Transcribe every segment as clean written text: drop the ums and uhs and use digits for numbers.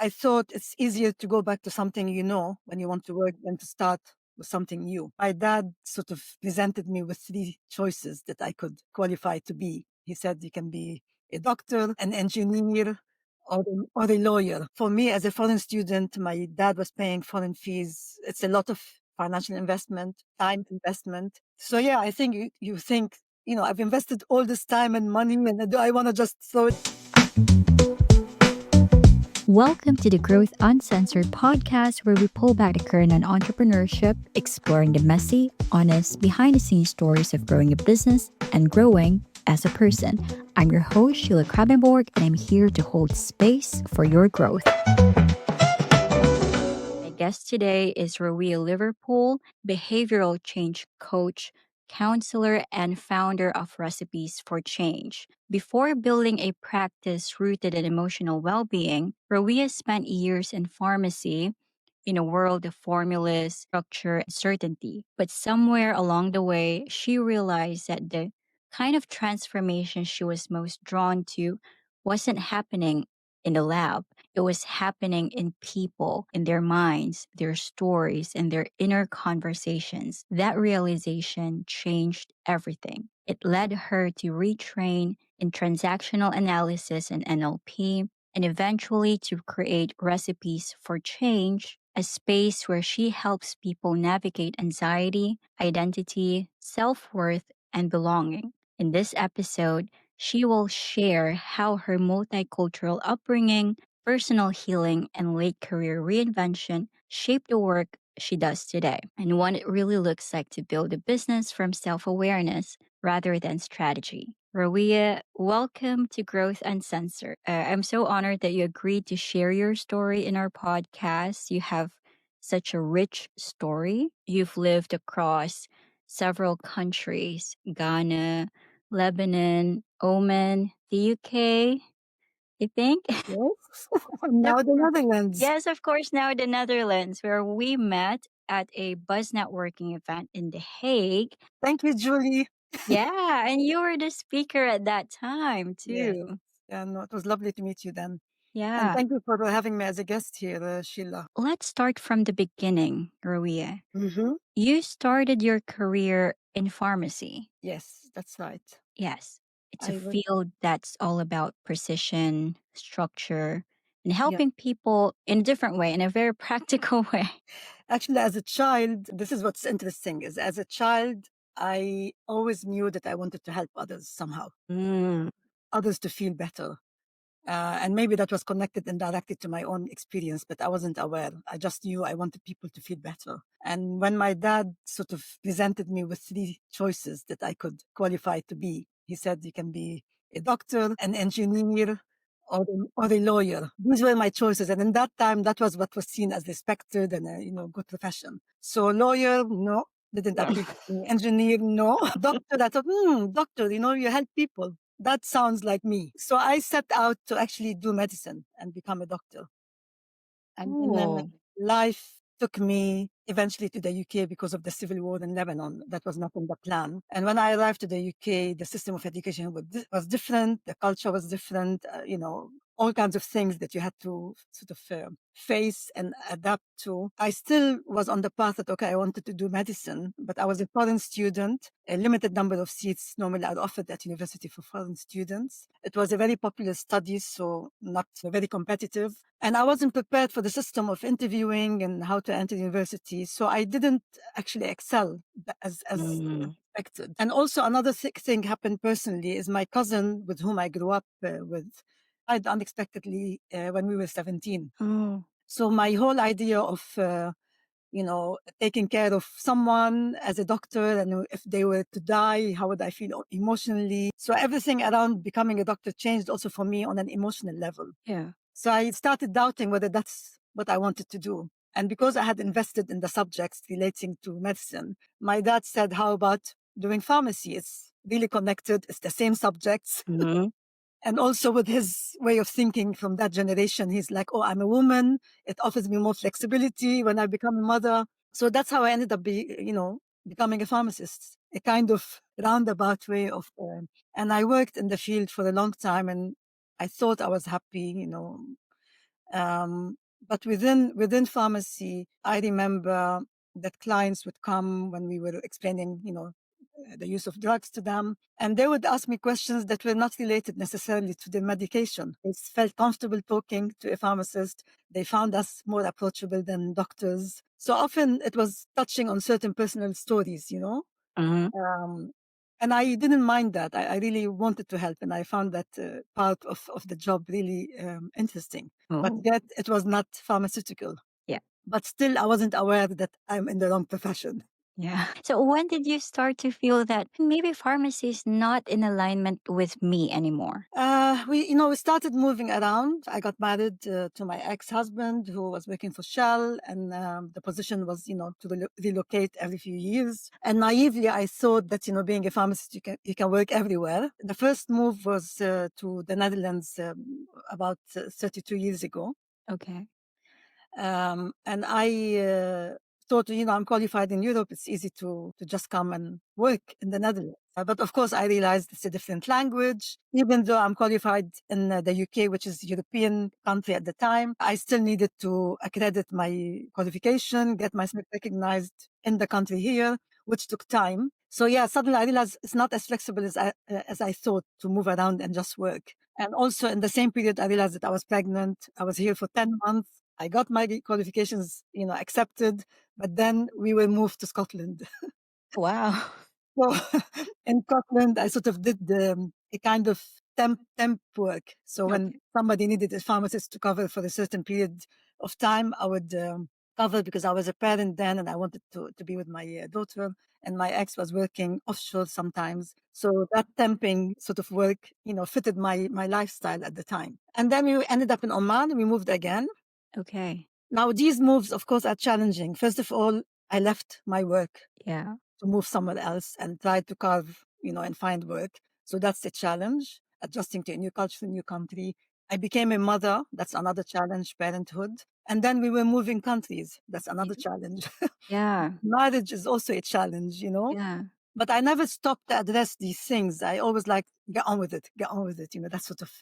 I thought it's easier to go back to something you know when you want to work than to start with something new. My dad sort of presented me with three choices that I could qualify to be. He said you can be a doctor, an engineer, or a lawyer. For me, as a foreign student, my dad was paying foreign fees. It's a lot of financial investment, time investment. So yeah, I think you think, I've invested all this time and money, and do I want to just throw it? Welcome to the Growth Uncensored podcast, where we pull back the curtain on entrepreneurship, exploring the messy, honest, behind the scenes stories of growing a business and growing as a person. I'm your host, Sheila Krabenborg, and I'm here to hold space for your growth. My guest today is Rawia Liverpool, behavioral change coach, counselor, and founder of Recipes for Change. Before building a practice rooted in emotional well being, Rawia spent years in pharmacy in a world of formulas, structure, and certainty. But somewhere along the way, she realized that the kind of transformation she was most drawn to wasn't happening in the lab. It was happening in people, in their minds, their stories, and their inner conversations. That realization changed everything. It led her to retrain in transactional analysis and NLP, and eventually to create Recipes for Change, a space where she helps people navigate anxiety, identity, self worth, and belonging. In this episode, she will share how her multicultural upbringing, personal healing, and late career reinvention shaped the work she does today, and what it really looks like to build a business from self awareness rather than strategy. Rawia, welcome to Growth Uncensored. I'm so honored that you agreed to share your story in our podcast. You have such a rich story. You've lived across several countries: Ghana, Lebanon, Oman, the UK, I think. Yes. Yep. Now the Netherlands. Yes, of course, now the Netherlands, where we met at a buzz networking event in The Hague. Thank you, Julie. Yeah, and you were the speaker at that time, Yes. too. Yeah, no, it was lovely to meet you then. And Yeah. thank you for having me as a guest here, Sheila. Let's start from the beginning, Rawia. Mm-hmm. You started your career in pharmacy. Yes, that's right. Yes. It's a I was, field that's all about precision, structure, and yeah. helping people in a different way, in a very practical way. Actually, as a child, this is what's interesting is as a child, I always knew that I wanted to help others somehow, Mm. others to feel better. And maybe that was connected indirectly to my own experience, but I wasn't aware. I just knew I wanted people to feel better. And when my dad sort of presented me with three choices that I could qualify to be, he said, you can be a doctor, an engineer, or a lawyer. These were my choices. And in that time, that was what was seen as respected and a good profession. So lawyer, no, didn't appeal to me. Engineer, no. Doctor, I thought, doctor, you help people. That sounds like me. So I set out to actually do medicine and become a doctor. And then Oh. life took me eventually to the UK because of the civil war in Lebanon. That was not in the plan. And when I arrived to the UK, the system of education was different. The culture was different. All kinds of things that you had to sort of face and adapt to. I still was on the path that, okay, I wanted to do medicine, but I was a foreign student. A limited number of seats normally are offered at university for foreign students. It was a very popular study, so not very competitive. And I wasn't prepared for the system of interviewing and how to enter university. So I didn't actually excel as Mm. expected. And also another thing happened personally is my cousin with whom I grew up with died unexpectedly when we were 17. Oh. So my whole idea of taking care of someone as a doctor, and if they were to die, how would I feel emotionally? So everything around becoming a doctor changed also for me on an emotional level. Yeah. So I started doubting whether that's what I wanted to do. And because I had invested in the subjects relating to medicine, my dad said, how about doing pharmacy? It's really connected. It's the same subjects. Mm-hmm. And also with his way of thinking from that generation, he's like, oh, I'm a woman. It offers me more flexibility when I become a mother. So that's how I ended up becoming a pharmacist, a kind of roundabout way of, and I worked in the field for a long time and I thought I was happy, Um, but within pharmacy, I remember that clients would come when we were explaining, the use of drugs to them, and they would ask me questions that were not related necessarily to the medication. They felt comfortable talking to a pharmacist. They found us more approachable than doctors. So often it was touching on certain personal stories, Mhm. um, and I didn't mind that. I really wanted to help, and I found that part of the job really interesting. But Oh, yet, it was not pharmaceutical. yeah. But still, I wasn't aware that I'm in the wrong profession. Yeah. So when did you start to feel that maybe pharmacy is not in alignment with me anymore? We started moving around. I got married to my ex-husband who was working for Shell, and the position was, to relocate every few years. And naively, I thought that, being a pharmacist, you can work everywhere. The first move was to the Netherlands about 32 years ago. Okay. And I thought, I'm qualified in Europe. It's easy to just come and work in the Netherlands. But of course, I realized it's a different language. Even though I'm qualified in the UK, which is a European country at the time, I still needed to accredit my qualification, get myself recognized in the country here, which took time. So yeah, suddenly I realized it's not as flexible as I thought to move around and just work. And also in the same period, I realized that I was pregnant. I was here for 10 months. I got my qualifications, accepted, but then we were moved to Scotland. Wow. So in Scotland, I sort of did a kind of temp work. So when Okay. somebody needed a pharmacist to cover for a certain period of time, I would cover because I was a parent then and I wanted to be with my daughter. And my ex was working offshore sometimes. So that temping sort of work, fitted my lifestyle at the time. And then we ended up in Oman. We moved again. Okay. Now, these moves, of course, are challenging. First of all, I left my work Yeah. to move somewhere else and try to carve, and find work. So that's a challenge, adjusting to a new culture, new country. I became a mother. That's another challenge, parenthood. And then we were moving countries. That's another Yeah. challenge. Yeah. Marriage is also a challenge. Yeah. But I never stopped to address these things. I always like, get on with it, get on with it. That sort of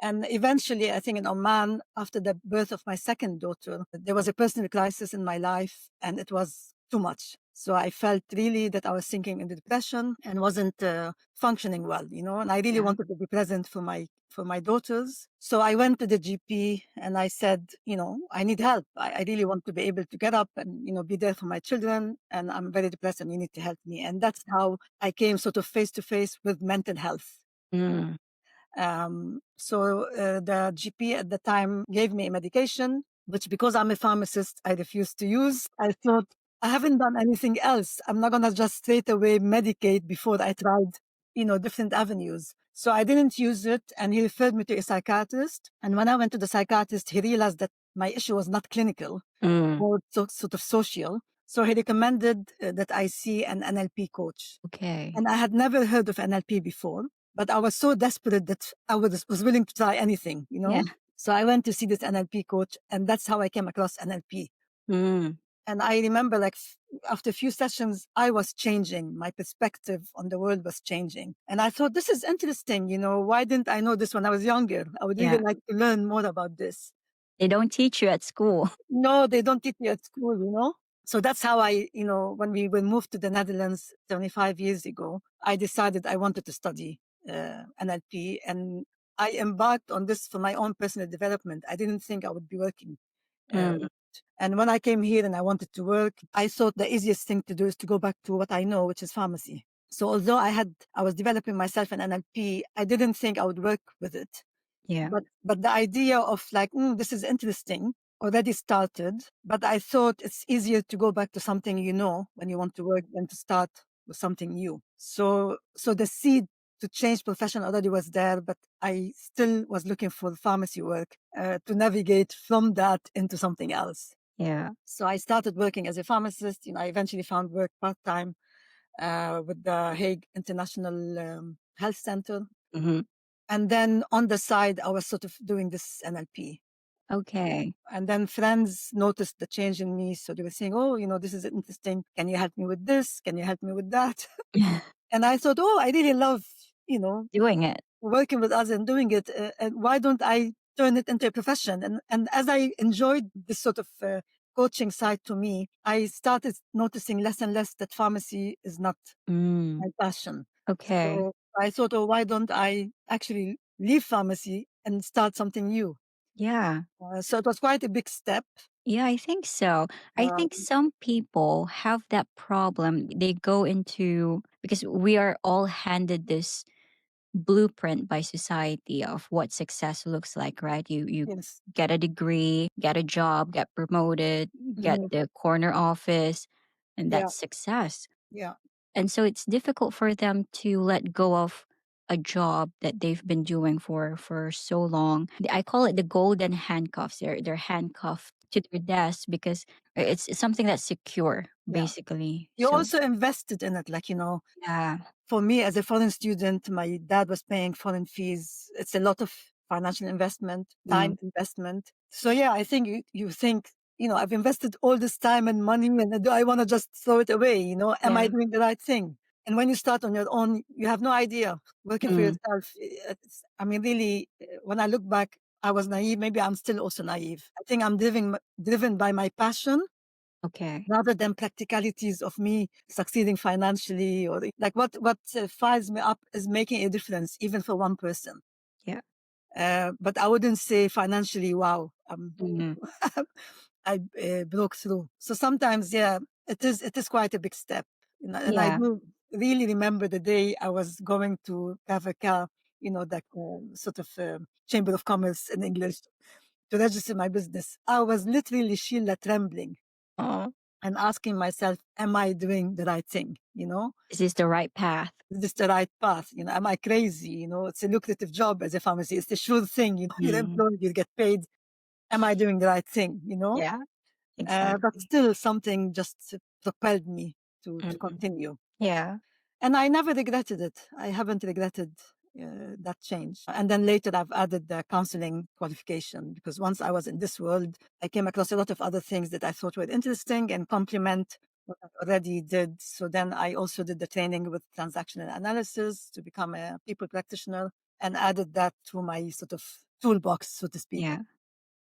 and eventually, I think in Oman, after the birth of my second daughter, there was a personal crisis in my life and it was too much. So I felt really that I was sinking into depression and wasn't functioning well, and I really Yeah. wanted to be present for my daughters. So I went to the GP and I said, I need help. I really want to be able to get up and, be there for my children. And I'm very depressed and you need to help me. And that's how I came sort of face to face with mental health. Mm. So the GP at the time gave me a medication, which because I'm a pharmacist, I refused to use. I thought, I haven't done anything else. I'm not going to just straight away medicate before I tried, different avenues. So I didn't use it. And he referred me to a psychiatrist. And when I went to the psychiatrist, he realized that my issue was not clinical, Mm. or sort of social. So he recommended that I see an NLP coach. Okay. And I had never heard of NLP before, but I was so desperate that I was willing to try anything. Yeah. So I went to see this NLP coach, and that's how I came across NLP. Mm. And I remember, like, after a few sessions, I was changing. My perspective on the world was changing. And I thought, this is interesting. Why didn't I know this when I was younger? I would really Yeah. like to learn more about this. They don't teach you at school. No, they don't teach you at school. So that's how when we were moved to the Netherlands 75 years ago, I decided I wanted to study NLP, and I embarked on this for my own personal development. I didn't think I would be working. Mm. With it. And when I came here and I wanted to work, I thought the easiest thing to do is to go back to what I know, which is pharmacy. So although I was developing myself in NLP, I didn't think I would work with it. Yeah. But the idea of like, this is interesting already started. But I thought it's easier to go back to something when you want to work than to start with something new. So the seed to change profession already was there, but I still was looking for pharmacy work to navigate from that into something else. Yeah. So I started working as a pharmacist. I eventually found work part-time with the Hague International Health Center. Hmm. And then on the side, I was sort of doing this NLP. Okay. And then friends noticed the change in me. So they were saying, oh, this is interesting. Can you help me with this? Can you help me with that? And I thought, oh, I really love, Doing it. working with others and doing it. And why don't I turn it into a profession. And as I enjoyed this sort of coaching side to me, I started noticing less and less that pharmacy is not Mm, my passion. okay. So I thought, oh, why don't I actually leave pharmacy and start something new? Yeah. So it was quite a big step. Yeah, I think so. I think Um, some people have that problem. They go into, because we are all handed this blueprint by society of what success looks like, right? You yes. get a degree, get a job, get promoted, get Mhm. the corner office, and Yeah. that's success. Yeah. And so it's difficult for them to let go of a job that they've been doing for so long. I call it the golden handcuffs. They're handcuffed to their desk because it's something that's secure, Yeah. basically. You So also invested in it. Like, yeah. for me as a foreign student, my dad was paying foreign fees. It's a lot of financial investment, Mm, time investment. So yeah, I think you think, I've invested all this time and money, and do I want to just throw it away? Am I yeah. doing the right thing? And when you start on your own, you have no idea. Working for Mm, yourself, I mean, really, when I look back, I was naive. Maybe I'm still also naive. I think I'm driven by my passion okay. rather than practicalities of me succeeding financially, or like what fires me up is making a difference even for one person. Yeah. But I wouldn't say financially, wow, Mm, I broke through. So sometimes, yeah, it is quite a big step. And I yeah. do really remember the day I was going to have a car, that sort of chamber of commerce in English, to register my business. I was literally Sheila trembling Oh, and asking myself, am I doing the right thing? is this the right path? Is this the right path? Am I crazy? It's a lucrative job as a pharmacist. It's a sure thing. You're Mm, employed, you get paid. Am I doing the right thing? yeah. But Exactly. still something just propelled me to Mhm. continue. Yeah. And I never regretted it. I haven't regretted that change. And then later I've added the counseling qualification because once I was in this world, I came across a lot of other things that I thought were interesting and complement what I already did. So then I also did the training with transactional analysis to become a people practitioner and added that to my sort of toolbox, so to speak. Yeah.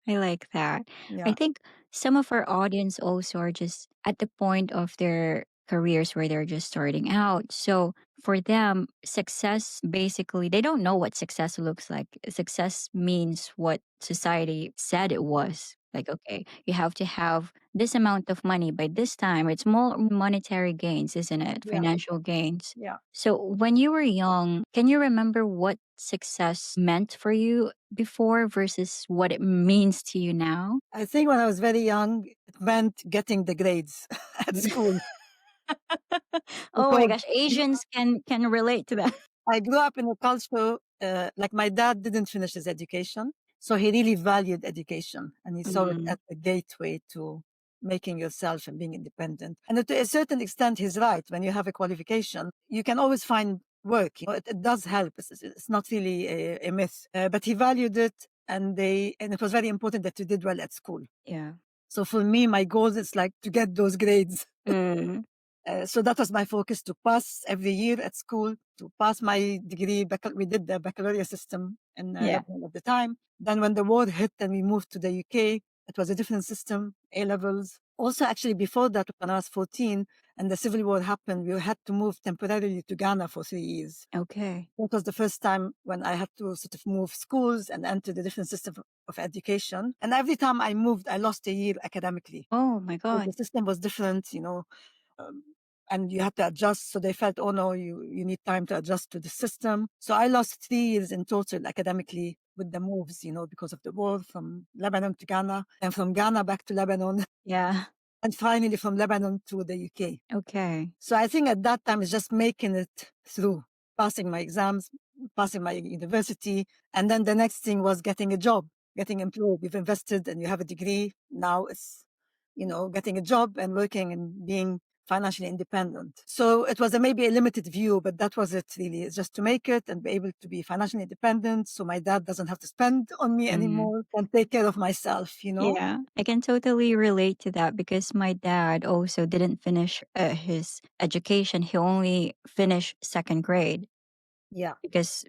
I like that. I Yeah. think some of our audience also are just at the point of their careers where they're just starting out. So for them, success basically, they don't know what success looks like. Success means what society said it was. Like, okay, you have to have this amount of money by this time. It's more monetary gains, isn't it? Yeah. Financial gains. Yeah. So when you were young, can you remember what success meant for you before versus what it means to you now? I think when I was very young, it meant getting the grades at school Oh my because gosh, Asians can relate to that. I grew up in a culture, like my dad didn't finish his education. So he really valued education and he saw it Mm, as a gateway to making yourself and being independent. And to a certain extent, he's right. When you have a qualification, you can always find work. It does help. It's not really a myth, but he valued it. And it was very important that you did well at school. yeah. So for me, my goal is like to get those grades. Mm, So that was my focus, to pass every year at school, to pass my degree. We did the baccalaureate system in yeah. Lebanon at the time. Then when the war hit and we moved to the UK, it was a different system, A levels. Also, actually, before that, when I was 14 and the civil war happened, we had to move temporarily to Ghana for 3 years. Okay. That was the first time when I had to sort of move schools and enter the different system of education. And every time I moved, I lost a year academically. Oh my So the god. system was different. Um, and you had to adjust. So they felt, oh no, you need time to adjust to the system. So I lost 3 years in total academically with the moves, because of the war from Lebanon to Ghana and from Ghana back to Lebanon Yeah. and finally from Lebanon to the UK. Okay. So I think at that time it's just making it through, passing my exams, passing my university. And then the next thing was getting a job, getting employed. You've invested and you have a degree. Now it's, getting a job and working and being financially independent. So it was maybe a limited view, but that was it really. It's just to make it and be able to be financially independent. So my dad doesn't have to spend on me Mm, anymore and take care of myself. yeah. I can totally relate to that because my dad also didn't finish his education. He only finished second grade. Yeah. because,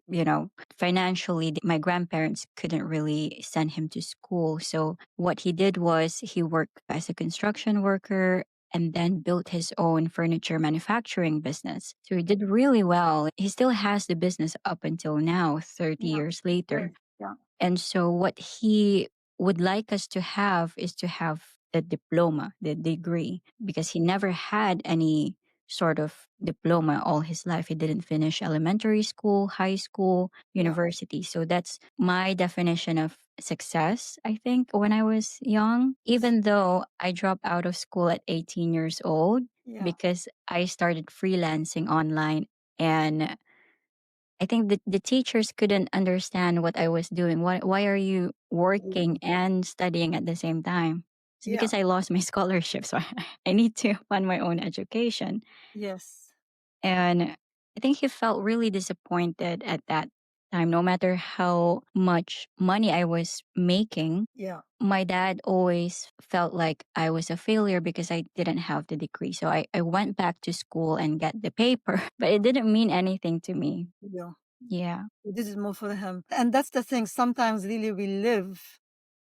financially, my grandparents couldn't really send him to school. So what he did was he worked as a construction worker and then built his own furniture manufacturing business. So he did really well. He still has the business up until now, 30 Yeah. years later. Great. Yeah. And so what he would like us to have is to have the diploma, the degree, because he never had any sort of diploma all his life. He didn't finish elementary school, high school, Yeah. university. So that's my definition of success, I think, when I was young, even though I dropped out of school at 18 years old Yeah. because I started freelancing online, and I think the teachers couldn't understand what I was doing. Why are you working and studying at the same time? It's Yeah. because I lost my scholarship, so I need to fund my own education. Yes. And I think he felt really disappointed at that time. No matter how much money I was making, Yeah. my dad always felt like I was a failure because I didn't have the degree. So I went back to school and get the paper, but it didn't mean anything to me. Yeah. Yeah. This is more for him. And that's the thing. Sometimes really we live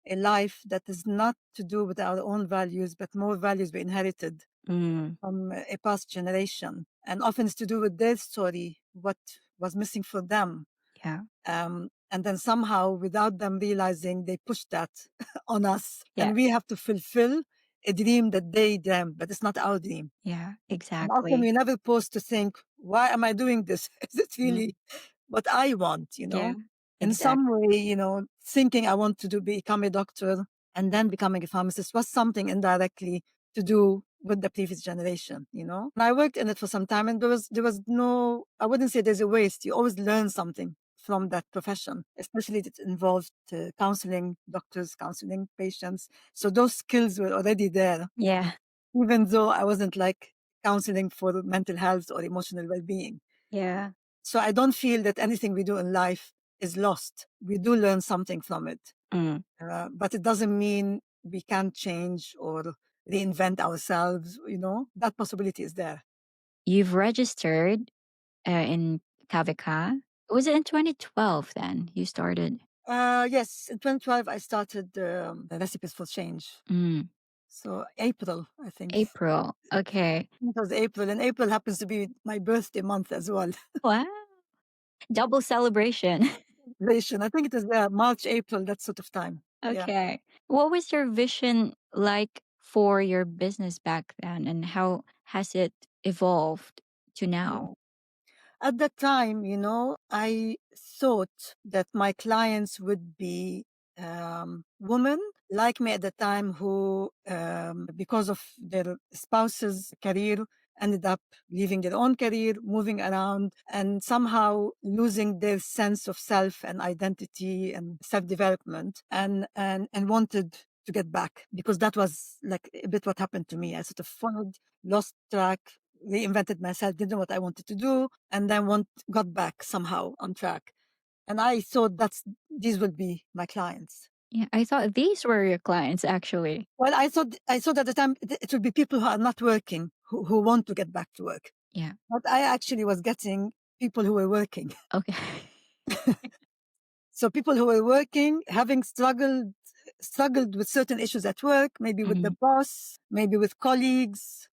a life that is not to do with our own values, but more values we inherited Mm, from a past generation. And often it's to do with their story, what was missing for them. yeah. And then somehow, without them realizing, they push that on us. Yeah. And we have to fulfill a dream that they dreamt, but it's not our dream. Yeah. And often Exactly. we never pause to think, why am I doing this? Is it Mm, really what I want, yeah. In some Exactly. way, thinking I want to become a doctor and then becoming a pharmacist was something indirectly to do with the previous generation, And I worked in it for some time and there was no, I wouldn't say there's a waste. You always learn something from that profession, especially if it involved counseling doctors, counseling patients. So those skills were already there, Yeah. even though I wasn't like counseling for mental health or emotional well-being. Yeah. So I don't feel that anything we do in life is lost. We do learn something from it, Mm. but it doesn't mean we can't change or reinvent ourselves. That possibility is there. You've registered in Kavika. Was it in 2012 then you started? Yes, in 2012 I started the Recipes for Change. Mm. So April, I think. April. Okay. It was April, and April happens to be my birthday month as well. Wow. Double celebration. I think it is March, April, that sort of time. Yeah. Okay. What was your vision like for your business back then, and how has it evolved to Yeah. now? At that time, I thought that my clients would be women like me at the time who, because of their spouse's career, ended up leaving their own career, moving around, and somehow losing their sense of self and identity and self-development, and wanted to get back because that was like a bit what happened to me. I sort of followed, lost track, reinvented myself, didn't know what I wanted to do, and then got back somehow on track. And I thought these would be my clients. Yeah, I thought these were your clients actually. Well, I thought at the time it would be people who are not working, who want to get back to work. Yeah. But I actually was getting people who were working. Okay. So people who were working, having struggled with certain issues at work, maybe with the Mhm. boss, maybe with colleagues,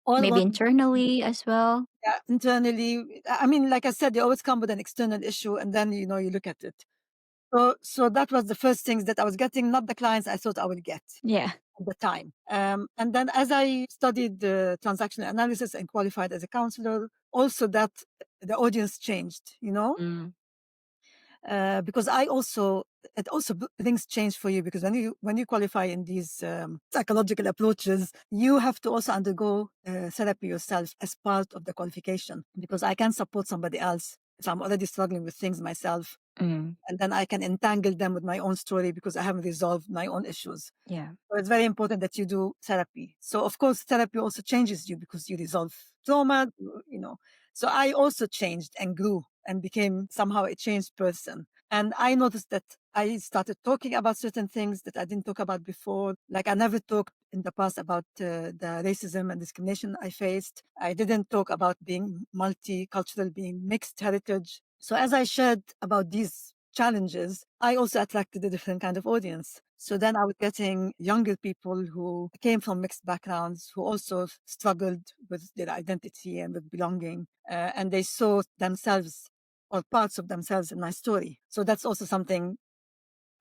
all Maybe wanted internally as well. internally. I mean, like I said, they always come with an external issue, and then you look at it. So that was the first things that I was getting, not the clients I thought I would get Yeah. at the time. And then as I studied the transactional analysis and qualified as a counselor, also that the audience changed, Mm. because it also brings change for you because when you qualify in these psychological approaches, you have to also undergo therapy yourself as part of the qualification because I can support somebody else if I'm already struggling with things myself, Mm. and then I can entangle them with my own story because I haven't resolved my own issues. Yeah. So it's very important that you do therapy. So of course, therapy also changes you because you resolve trauma. So I also changed and grew and became somehow a changed person. And I noticed that I started talking about certain things that I didn't talk about before. Like I never talked in the past about the racism and discrimination I faced. I didn't talk about being multicultural, being mixed heritage. So as I shared about these challenges, I also attracted a different kind of audience. So then I was getting younger people who came from mixed backgrounds, who also struggled with their identity and with belonging. And they saw themselves or parts of themselves in my story. So that's also something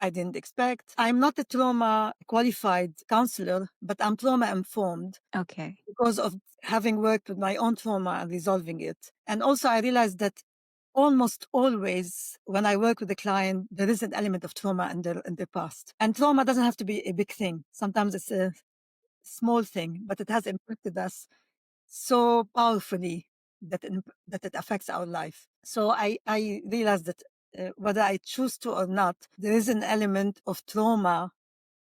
I didn't expect. I'm not a trauma qualified counselor, but I'm trauma informed Okay. because of having worked with my own trauma and resolving it. And also I realized that almost always when I work with a client, there is an element of trauma in their past. And trauma doesn't have to be a big thing. Sometimes it's a small thing, but it has impacted us so powerfully that it affects our life. So I realized that whether I choose to or not, there is an element of trauma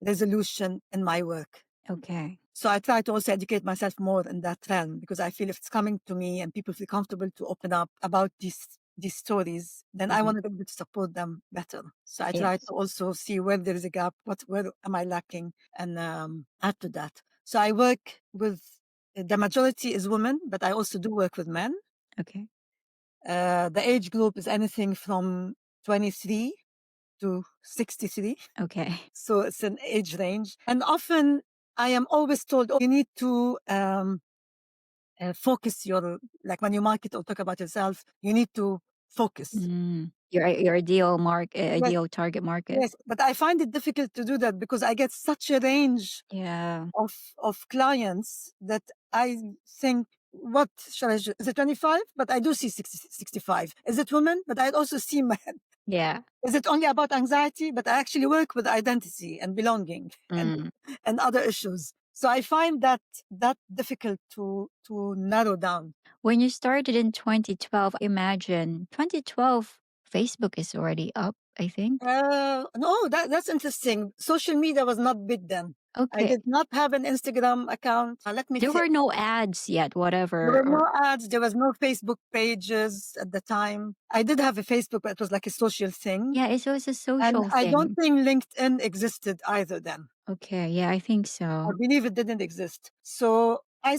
resolution in my work. Okay. So I try to also educate myself more in that realm because I feel if it's coming to me and people feel comfortable to open up about these stories, then I Mhm. want to be able to support them better. So I try Yes. to also see where there is a gap, where am I lacking, and add to that. So I work with the majority is women, but I also do work with men. Okay. The age group is anything from 23 to 63. Okay. So it's an age range. And often I am always told, oh, you need to focus like when you market or talk about yourself, you need to focus. Your Yes, ideal target market. yes. But I find it difficult to do that because I get such a range Yeah. of clients that I think, what shall I do? Is it 25? But I do see 60, 65. Is it women? But I also see men. Yeah. Is it only about anxiety? But I actually work with identity and belonging Mm. and other issues. So I find that difficult to narrow down. When you started in 2012, imagine 2012, Facebook is already up, I think. No, that's interesting. Social media was not big then. I Okay. did not have an Instagram account. Let me There think. were no ads yet, There whatever. were Or no ads. There was no Facebook pages at the time. I did have a Facebook, but it was like a social thing. yeah, it was a And social I don't thing. think LinkedIn existed either then. Okay. Yeah, I think I so. believe it didn't exist. So I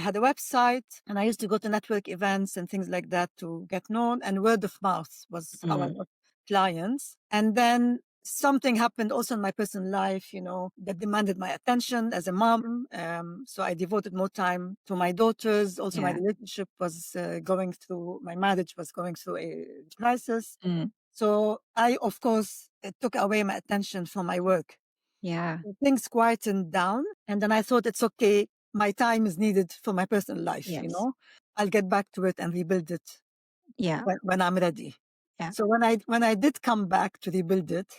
had a website and I used to go to network events and things like that to get known. And word of mouth was our Mm. clients. And then something happened also in my personal life, that demanded my attention as a mom. So I devoted more time to my daughters. Also, my Yeah. relationship was my marriage was going through a crisis. Mm. So I, of course, it took away my attention from my work. Yeah. Things quietened down. And then I thought it's okay. My time is needed for my personal life, Yes. I'll get back to it and rebuild it Yeah. when I'm ready. Yeah. So when I did come back to rebuild it,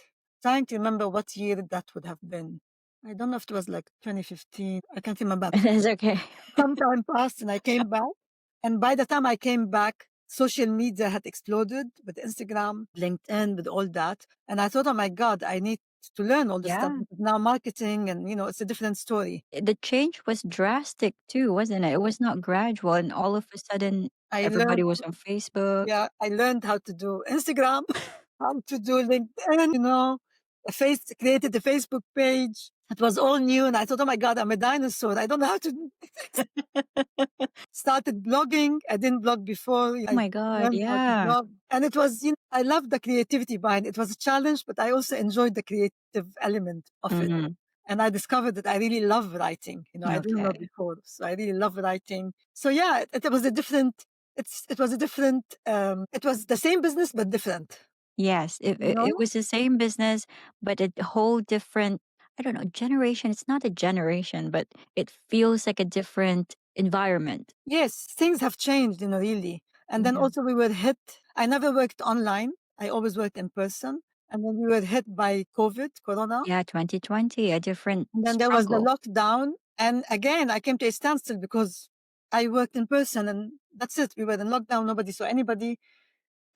trying to remember what year that would have been. I don't know if it was like 2015. I can't remember. That's okay. Some time passed and I came back. And by the time I came back, social media had exploded with Instagram, LinkedIn, with all that. And I thought, oh my God, I need to learn all this stuff. Yeah. Because now marketing and, it's a different story. The change was drastic too, wasn't it? It was not gradual, and all of a sudden, I everybody learned, was on Facebook. yeah, I learned how to do Instagram, how to do LinkedIn, created a Facebook page. It was all new. And I thought, oh my God, I'm a dinosaur. I don't know how to started blogging. I didn't blog before. Oh I my God, learned how to yeah. blog. And it was, I loved the creativity behind it. It was a challenge, but I also enjoyed the creative element of it. Mhm. And I discovered that I really love writing. I didn't know Okay. before. So I really love writing. So yeah, it was a different, it was a different, it was the same business, but different, Yes, you it know? was the same business, but a whole different, I don't know, generation. It's not a generation, but it feels like a different environment. Yes, things have changed, really. And then Yeah. also we were hit. I never worked online. I always worked in person. And then we were hit by Corona. Yeah, 2020, a different And then there was the struggle. lockdown. And again, I came to a standstill because I worked in person and that's it. We were in lockdown. Nobody saw anybody.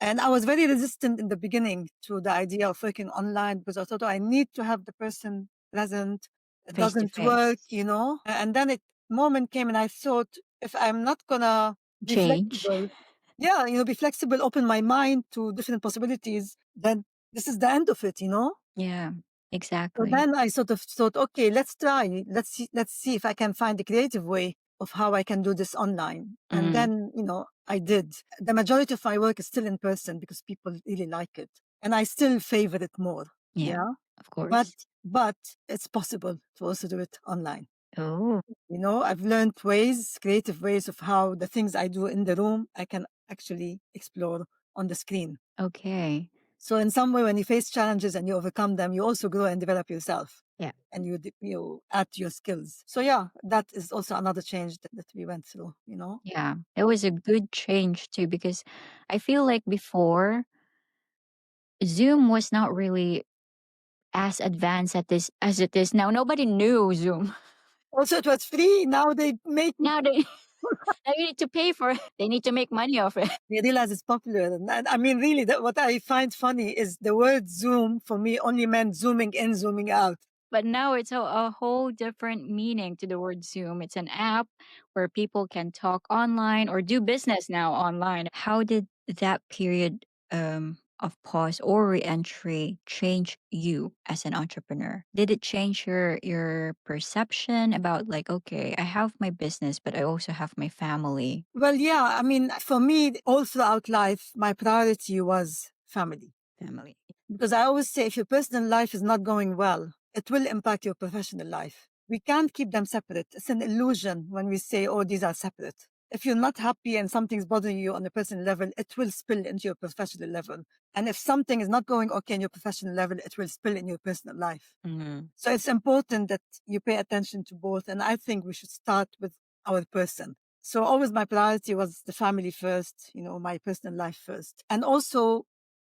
And I was very resistant in the beginning to the idea of working online because I thought, oh, I need to have the person present. It Face to doesn't work, face. And then moment came and I thought, if I'm not gonna be Change. flexible, yeah, be flexible, open my mind to different possibilities, then this is the end of it, Yeah, So exactly. then I sort of thought, okay, let's try. Let's see if I can find a creative way of how I can do this online. And Mm, then, I did. The majority of my work is still in person because people really like it. And I still favor it more. yeah, Yeah. of But course. but it's possible to also do it online. Oh, I've learned creative ways of how the things I do in the room, I can actually explore on the screen. okay. So in some way, when you face challenges and you overcome them, you also grow and develop yourself. Yeah. And you add to your skills. So yeah, that is also another change that we went through. Yeah. It was a good change too because I feel like before Zoom was not really as advanced at this as it is now. Nobody knew Zoom. Also, it was free. Now they make Now they now you need to pay for it. They need to make money off it. they realize it's popular. And I mean, really, what I find funny is the word Zoom for me only meant zooming in, zooming out. But now it's a whole different meaning to the word Zoom. It's an app where people can talk online or do business now online. How did that period of pause or reentry change you as an entrepreneur? Did it change your perception about like, okay, I have my business, but I also have my family? Well, yeah, I mean, for me, all throughout life, my priority was family. Family. Because I always say if your personal life is not going well, it will impact your professional life. We can't keep them separate. It's an illusion when we say, oh, these are separate. If you're not happy and something's bothering you on a personal level, it will spill into your professional level. And if something is not going okay in your professional level, it will spill in your personal life. Mm-hmm. So it's important that you pay attention to both. And I think we should start with our person. So always my priority was the family first, my personal life first. And also,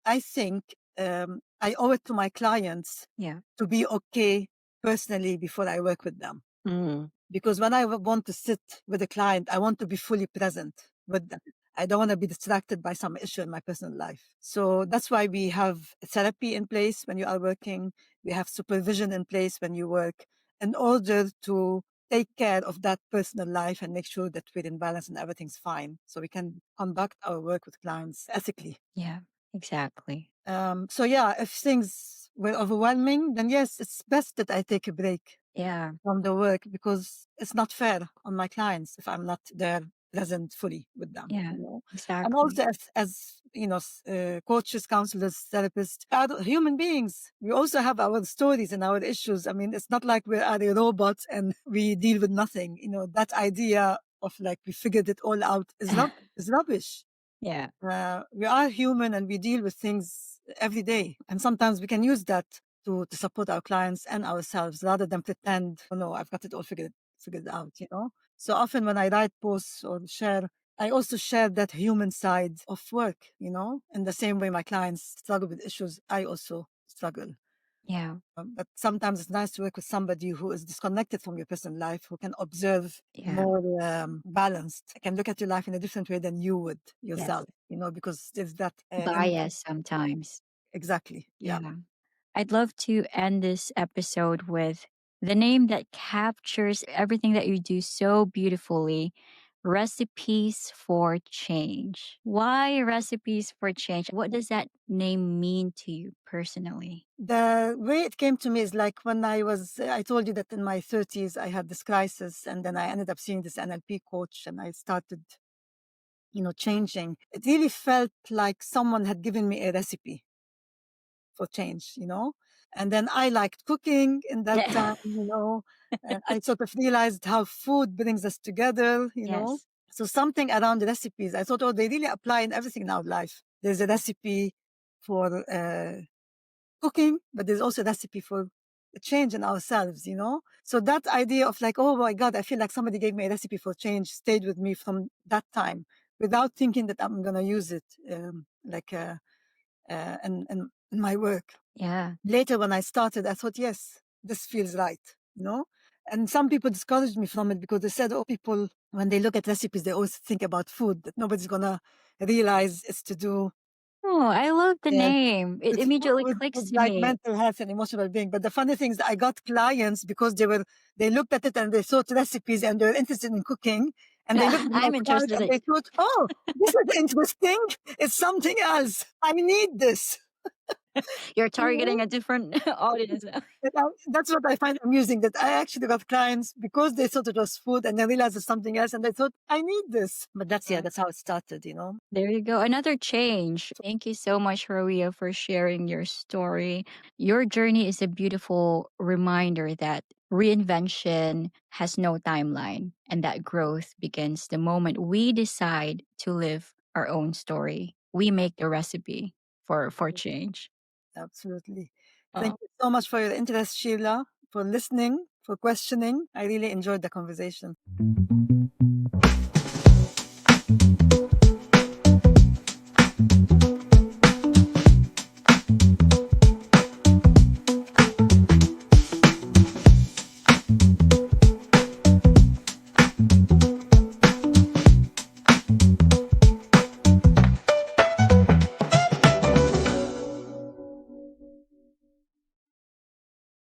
I think I owe it to my clients Yeah. to be okay personally before I work with them. Mm. Because when I want to sit with a client, I want to be fully present with them. I don't want to be distracted by some issue in my personal life. So that's why we have therapy in place when you are working. We have supervision in place when you work in order to take care of that personal life and make sure that we're in balance and everything's fine. So we can conduct our work with clients ethically. Yeah, exactly. So yeah, if things were overwhelming, then yes, it's best that I take a break Yeah. from the work because it's not fair on my clients if I'm not there present fully with them. Yeah, And exactly. also as coaches, counselors, therapists are human beings. We also have our stories and our issues. I mean, it's not like we are a robot and we deal with nothing. That idea of like we figured it all out is rubbish. Yeah. We are human and we deal with things every day. And sometimes we can use that to support our clients and ourselves rather than pretend, oh no, I've got it all figured out. So often when I write posts or share, I also share that human side of work. In the same way my clients struggle with issues, I also struggle. Yeah. But sometimes it's nice to work with somebody who is disconnected from your personal life, who can observe Yeah. more balanced, can look at your life in a different way than you would Yes. yourself, because there's that Bias sometimes. exactly. Yeah. Yeah. I'd love to end this episode with the name that captures everything that you do so beautifully. Recipes for Change. Why Recipes for Change? What does that name mean to you personally? The way it came to me is like when I told you that in my 30s, I had this crisis and then I ended up seeing this NLP coach and I started, changing. It really felt like someone had given me a recipe for change. And then I liked cooking in that time. And I sort of realized how food brings us together. Yes. So something around the recipes, I thought, oh, they really apply in everything in our life. There's a recipe for cooking, but there's also a recipe for a change in ourselves. So that idea of like, oh my God, I feel like somebody gave me a recipe for change stayed with me from that time without thinking that I'm going to use it in my work. Yeah. Later, when I started, I thought, yes, this feels right. And some people discouraged me from it because they said, oh, people, when they look at recipes, they always think about food, that nobody's going to realize it's to do Oh, I love the yeah, name. It with, immediately clicks with to like me. mental health and emotional being. But the funny thing is that I got clients because they looked at it and they thought recipes and they were interested in cooking. And they looked at my I'm site interested and in they thought, oh, this is interesting. It's something else. I need this. You're You targeting know? a different audience now. That's what I find amusing, that I actually got clients because they thought it was food and they realized it's something else and they thought, I need this. But that's how it started, you know? There you go. Another change. Thank you so much, Rawia, for sharing your story. Your journey is a beautiful reminder that reinvention has no timeline and that growth begins the moment we decide to live our own story. We make the recipe for change. Absolutely. Thank Oh, you so much for your interest, Sheila, for listening, for questioning. I really enjoyed the conversation.